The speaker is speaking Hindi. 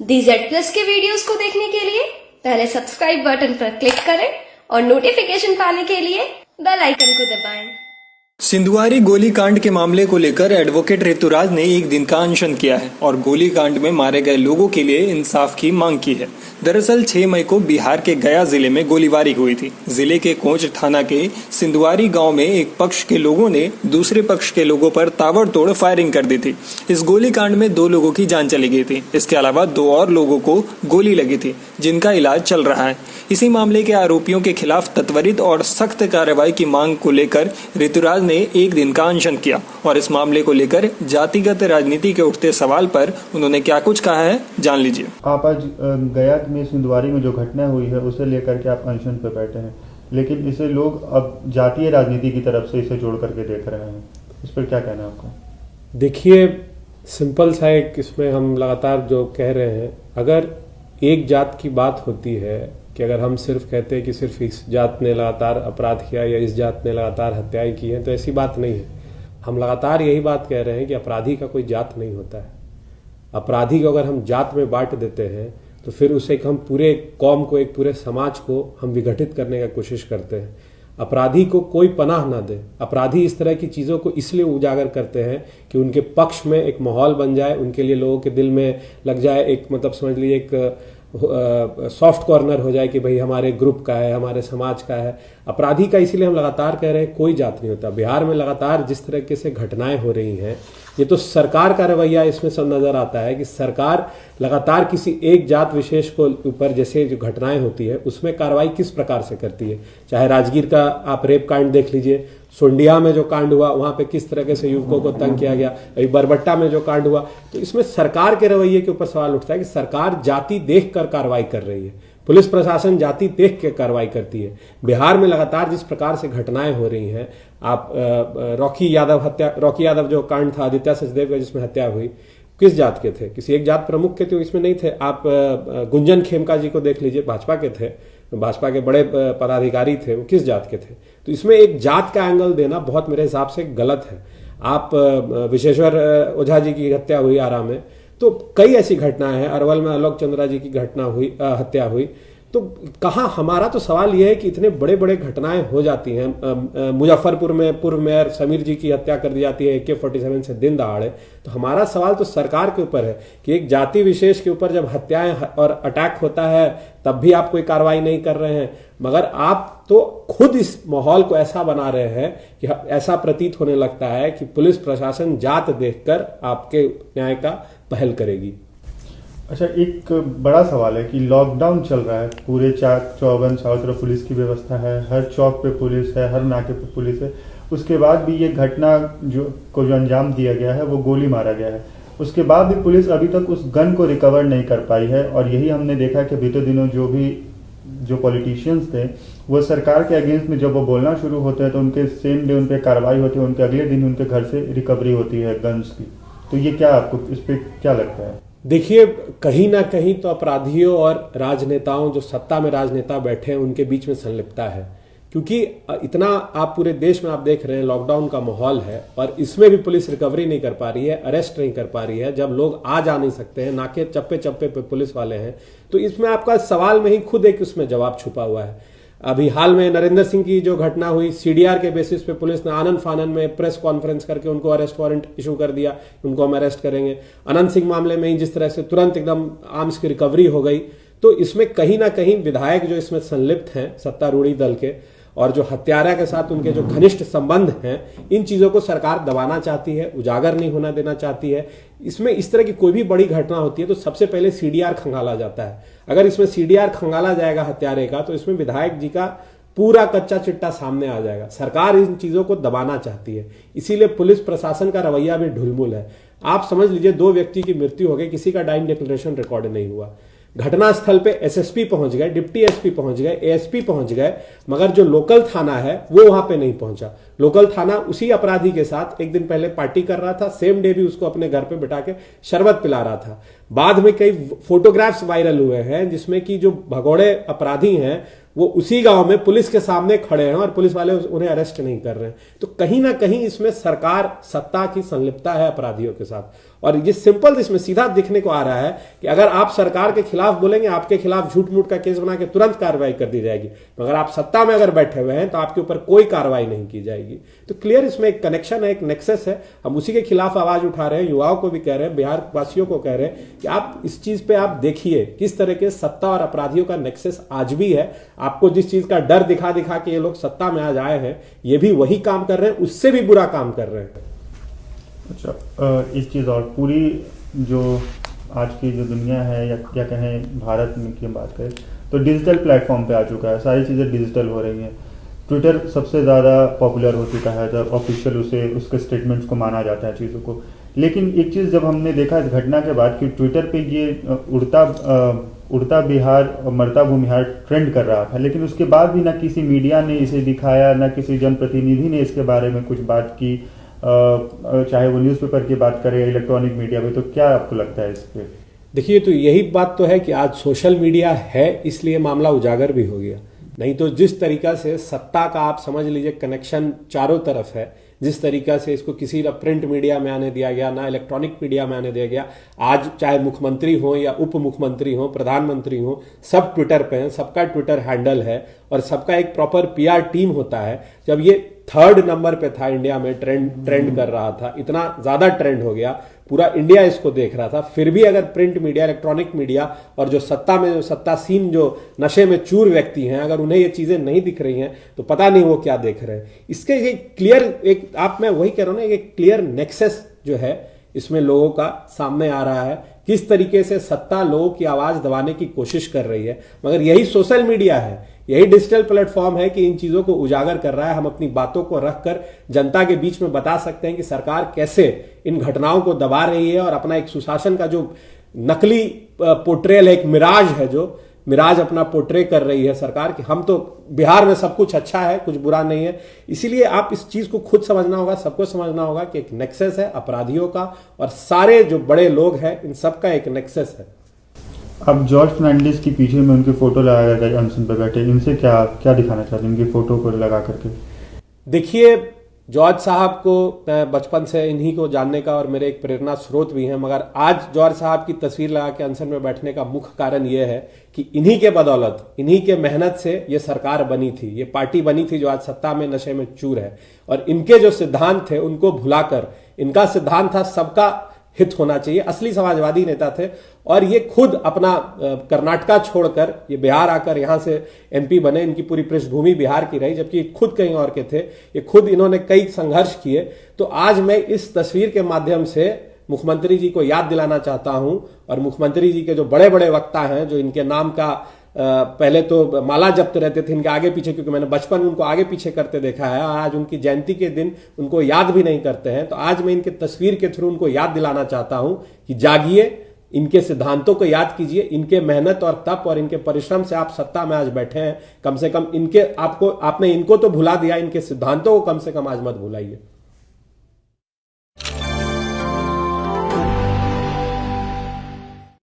DZ+ के वीडियोस को देखने के लिए पहले सब्सक्राइब बटन पर क्लिक करें और नोटिफिकेशन पाने के लिए बेल आइकन को दबाएं। सिंधुआरी गोलीकांड के मामले को लेकर एडवोकेट ऋतुराज ने एक दिन का अनशन किया है और गोलीकांड में मारे गए लोगों के लिए इंसाफ की मांग की है। दरअसल 6 मई को बिहार के गया जिले में गोलीबारी हुई थी। जिले के कोंच थाना के सिंधुआरी गांव में एक पक्ष के लोगों ने दूसरे पक्ष के लोगों पर ताबड़तोड़ फायरिंग कर दी थी। इस गोलीकांड में 2 लोगों की जान चली गई थी। इसके अलावा 2 और लोगों को गोली लगी थी, जिनका इलाज चल रहा है। इसी मामले के आरोपियों के खिलाफ त्वरित और सख्त कार्रवाई की मांग को लेकर ऋतुराज ने एक दिन का अनशन किया और इस मामले को लेकर जातिगत राजनीति के उठते सवाल पर उन्होंने क्या कुछ कहा है, जान लीजिए। आप आज गया में सिंधुआरी में जो घटना हुई है उसे लेकर के आप अनशन पर बैठे हैं, लेकिन इसे लोग अब जातीय राजनीति की तरफ से इसे जोड़ करके देख रहे हैं। इस पर क्या कहना है आपका? देखिए, सिंपल सा एक इसमें हम लगातार जो कह रहे हैं, अगर एक जात की बात होती है कि अगर हम सिर्फ कहते हैं कि सिर्फ इस जात ने लगातार अपराध किया या इस जात ने लगातार हत्याएं की हैं, तो ऐसी बात नहीं है। हम लगातार यही बात कह रहे हैं कि अपराधी का कोई जात नहीं होता है। अपराधी को अगर हम जात में बांट देते हैं तो फिर उसे हम पूरे कौम को, एक पूरे समाज को हम विघटित करने का कोशिश करते हैं। अपराधी को कोई पनाह ना दे। अपराधी इस तरह की चीजों को इसलिए उजागर करते हैं कि उनके पक्ष में एक माहौल बन जाए, उनके लिए लोगों के दिल में लग जाए, एक मतलब समझ लीजिए एक सॉफ्ट कॉर्नर हो जाए कि भाई हमारे ग्रुप का है, हमारे समाज का है। अपराधी का इसीलिए हम लगातार कह रहे हैं कोई जात नहीं होता। बिहार में लगातार जिस तरीके से घटनाएं हो रही हैं, ये तो सरकार का रवैया इसमें सब नजर आता है कि सरकार लगातार किसी एक जात विशेष को ऊपर जैसे जो घटनाएं होती है उसमें कार्रवाई किस प्रकार से करती है। चाहे राजगीर का आप रेप कांड देख लीजिए, सोंडिया में जो कांड हुआ वहां पे किस तरीके से युवकों को तंग किया गया, अभी बरबट्टा में जो कांड हुआ, तो इसमें सरकार के रवैये के ऊपर सवाल उठता है कि सरकार जाति देखकर कार्रवाई कर रही है, पुलिस प्रशासन जाति देख के कार्रवाई करती है। बिहार में लगातार जिस प्रकार से घटनाएं हो रही हैं, आप रॉकी यादव जो कांड था आदित्य सचदेव का जिसमें हत्या हुई, किस जात के थे? किसी एक जात प्रमुख के तो इसमें नहीं थे। आप गुंजन खेमका जी को देख लीजिए, भाजपा के थे, भाजपा के बड़े पदाधिकारी थे, वो किस जात के थे? तो इसमें एक जात का एंगल देना बहुत मेरे हिसाब से गलत है। आप विशेश्वर ओझा जी की हत्या हुई आरा में, तो कई ऐसी घटनाएं हैं। अरवल में आलोक चंद्रा जी की घटना हुई, हत्या हुई। तो कहाँ, हमारा तो सवाल यह है कि इतने बड़े बड़े घटनाएं हो जाती हैं। मुजफ्फरपुर में पूर्व मेयर समीर जी की हत्या कर दी जाती है AK-47 से दिन दहाड़े। तो हमारा सवाल तो सरकार के ऊपर है कि एक जाति विशेष के ऊपर जब हत्याएं और अटैक होता है तब भी आप कोई कार्रवाई नहीं कर रहे हैं, मगर आप तो खुद इस माहौल को ऐसा बना रहे हैं कि ऐसा प्रतीत होने लगता है कि पुलिस प्रशासन जात देखकर आपके न्याय का पहल करेगी। अच्छा, एक बड़ा सवाल है कि लॉकडाउन चल रहा है, पूरे चौबन चारों तरफ पुलिस की व्यवस्था है, हर चौक पे पुलिस है, हर नाके पे पुलिस है। उसके बाद भी ये घटना जो अंजाम दिया गया है वो गोली मारा गया है। उसके बाद भी पुलिस अभी तक उस गन को रिकवर नहीं कर पाई है। और यही हमने देखा कि बीते दिनों जो पॉलिटिशियंस थे वो सरकार के अगेंस्ट में जब वो बोलना शुरू होते हैं तो उनके सेम डे उन पर कार्रवाई होती है, उनके अगले दिन उनके घर से रिकवरी होती है गन्स की। तो ये क्या, आपको इस पर क्या लगता है? देखिए, कहीं ना कहीं तो अपराधियों और राजनेताओं, जो सत्ता में राजनेता बैठे हैं, उनके बीच में संलिप्तता है। क्योंकि इतना आप पूरे देश में आप देख रहे हैं लॉकडाउन का माहौल है और इसमें भी पुलिस रिकवरी नहीं कर पा रही है, अरेस्ट नहीं कर पा रही है। जब लोग आ जा नहीं सकते हैं, नाके चप्पे चप्पे पे पुलिस वाले हैं, तो इसमें आपका सवाल में ही खुद एक उसमें जवाब छुपा हुआ है। अभी हाल में नरेंद्र सिंह की जो घटना हुई, CDR के बेसिस पे पुलिस ने आनंद फानन में प्रेस कॉन्फ्रेंस करके उनको अरेस्ट वारंट इशू कर दिया, उनको हम अरेस्ट करेंगे। अनंत सिंह मामले में ही जिस तरह से तुरंत एकदम आर्म्स की रिकवरी हो गई। तो इसमें कहीं ना कहीं विधायक जो इसमें संलिप्त हैं सत्तारूढ़ी दल के, और जो हत्यारा के साथ उनके जो घनिष्ठ संबंध हैं, इन चीजों को सरकार दबाना चाहती है, उजागर नहीं होना देना चाहती है। इसमें इस तरह की कोई भी बड़ी घटना होती है तो सबसे पहले CDR खंगाला जाता है। अगर इसमें CDR खंगाला जाएगा हत्यारे का, तो इसमें विधायक जी का पूरा कच्चा चिट्टा सामने आ जाएगा। सरकार इन चीजों को दबाना चाहती है, इसीलिए पुलिस प्रशासन का रवैया भी ढुलमुल है। आप समझ लीजिए 2 व्यक्ति की मृत्यु हो गई, किसी का डाइंग डिक्लेरेशन रिकॉर्ड नहीं हुआ। घटनास्थल पे SSP पहुंच गए, डिप्टी SP पहुंच गए, ASP पहुंच गए, मगर जो लोकल थाना है वो वहां पे नहीं पहुंचा। लोकल थाना उसी अपराधी के साथ एक दिन पहले पार्टी कर रहा था, सेम डे भी उसको अपने घर पे बिठा के शरबत पिला रहा था। बाद में कई फोटोग्राफ्स वायरल हुए हैं जिसमें कि जो भगोड़े अपराधी हैं वो उसी गांव में पुलिस के सामने खड़े हैं और पुलिस वाले उन्हें अरेस्ट नहीं कर रहे हैं। तो कहीं ना कहीं इसमें सरकार, सत्ता की संलिप्तता है अपराधियों के साथ। और ये सिंपल इसमें सीधा दिखने को आ रहा है कि अगर आप सरकार के खिलाफ बोलेंगे, आपके खिलाफ झूठ मूठ का केस बना के तुरंत कार्रवाई कर दी जाएगी, मगर आप सत्ता में अगर बैठे हुए हैं तो आपके ऊपर कोई कार्रवाई नहीं की जाएगी। तो क्लियर इसमें एक कनेक्शन है, एक नेक्सस है। हम उसी के खिलाफ आवाज उठा रहे हैं, युवाओं को भी कह रहे हैं, बिहार वासियों को कह रहे हैं कि आप इस चीज पे आप देखिए किस तरह के सत्ता और अपराधियों का नेक्सस आज भी है। आपको जिस चीज का डर दिखा दिखा के ये लोग सत्ता में आज आए हैं, ये भी वही काम कर रहे हैं, उससे भी बुरा काम कर रहे हैं। अच्छा, एक चीज़ और, पूरी जो आज की जो दुनिया है या क्या कहें भारत में की बात करें तो डिजिटल प्लेटफॉर्म पे आ चुका है, सारी चीज़ें डिजिटल हो रही हैं। ट्विटर सबसे ज़्यादा पॉपुलर हो चुका है, जब ऑफिशियल उसके स्टेटमेंट्स को माना जाता है चीज़ों को। लेकिन एक चीज़ जब हमने देखा इस घटना के बाद कि ट्विटर पे ये उड़ता बिहार और मरता भूमिहार ट्रेंड कर रहा था, लेकिन उसके बाद भी ना किसी मीडिया ने इसे दिखाया, ना किसी जनप्रतिनिधि ने इसके बारे में कुछ बात की, चाहे वो न्यूज़पेपर की बात करें या इलेक्ट्रॉनिक मीडिया में। तो क्या आपको लगता है इस पे? देखिए, तो यही बात तो है कि आज सोशल मीडिया है, इसलिए मामला उजागर भी हो गया। नहीं तो जिस तरीका से सत्ता का आप समझ लीजिए कनेक्शन चारों तरफ है, जिस तरीका से इसको किसी ना प्रिंट मीडिया में आने दिया गया, ना इलेक्ट्रॉनिक मीडिया में आने दिया गया। आज चाहे मुख्यमंत्री हो या उप मुख्यमंत्री हो, प्रधानमंत्री हो, सब ट्विटर पे हैं, सबका ट्विटर हैंडल है और सबका एक प्रॉपर पीआर टीम होता है। जब ये 3rd नंबर पे था इंडिया में, ट्रेंड कर रहा था, इतना ज्यादा ट्रेंड हो गया, पूरा इंडिया इसको देख रहा था, फिर भी अगर प्रिंट मीडिया, इलेक्ट्रॉनिक मीडिया और जो सत्तासीन जो नशे में चूर व्यक्ति हैं, अगर उन्हें ये चीजें नहीं दिख रही हैं तो पता नहीं वो क्या देख रहे हैं। इसके ये क्लियर मैं वही कह रहा हूं ना, एक क्लियर नेक्सस जो है इसमें लोगों का सामने आ रहा है, किस तरीके से सत्ता लोगों की आवाज दबाने की कोशिश कर रही है। मगर यही सोशल मीडिया है, यही डिजिटल प्लेटफॉर्म है कि इन चीजों को उजागर कर रहा है। हम अपनी बातों को रखकर जनता के बीच में बता सकते हैं कि सरकार कैसे इन घटनाओं को दबा रही है और अपना एक सुशासन का जो नकली पोर्ट्रेल है, एक मिराज है, जो मिराज अपना पोर्ट्रे कर रही है सरकार कि हम तो बिहार में सब कुछ अच्छा है, कुछ बुरा नहीं है। इसीलिए आप इस चीज को खुद समझना होगा, सबको समझना होगा कि एक नेक्सस है अपराधियों का और सारे जो बड़े लोग हैं इन सबका एक नेक्सस है। अब जॉर्ज फर्नांडिस के पीछे में उनकी फोटो लगा करके अनशन पे बैठे, इनसे क्या क्या दिखाना चाहते हैं उनकी फोटो को लगा करके? देखिए, जॉर्ज साहब को मैं बचपन से इन्हीं को जानने का और मेरे एक प्रेरणा स्रोत भी हैं, मगर आज जॉर्ज साहब की तस्वीर लगा के अनशन में बैठने का मुख्य कारण यह है कि इन्हीं के बदौलत, इन्हीं के मेहनत से ये सरकार बनी थी, ये पार्टी बनी थी जो आज सत्ता में नशे में चूर है। और इनके जो सिद्धांत थे उनको भुलाकर, इनका सिद्धांत था सबका हित होना चाहिए, असली समाजवादी नेता थे। और ये खुद अपना कर्नाटका छोड़कर ये बिहार आकर यहां से एमपी बने, इनकी पूरी पृष्ठभूमि बिहार की रही, जबकि खुद कहीं और के थे। ये खुद इन्होंने कई संघर्ष किए। तो आज मैं इस तस्वीर के माध्यम से मुख्यमंत्री जी को याद दिलाना चाहता हूं और मुख्यमंत्री जी के जो बड़े बड़े वक्ता हैं, जो इनके नाम का पहले तो माला जपते रहते थे इनके आगे पीछे, क्योंकि मैंने बचपन में उनको आगे पीछे करते देखा है, और आज उनकी जयंती के दिन उनको याद भी नहीं करते हैं। तो आज मैं इनके तस्वीर के थ्रू उनको याद दिलाना चाहता हूं कि जागिए, इनके सिद्धांतों को याद कीजिए, इनके मेहनत और तप और इनके परिश्रम से आप सत्ता में आज बैठे हैं। कम से कम आपने इनको तो भुला दिया, इनके सिद्धांतों को कम से कम आज मत भुलाइए।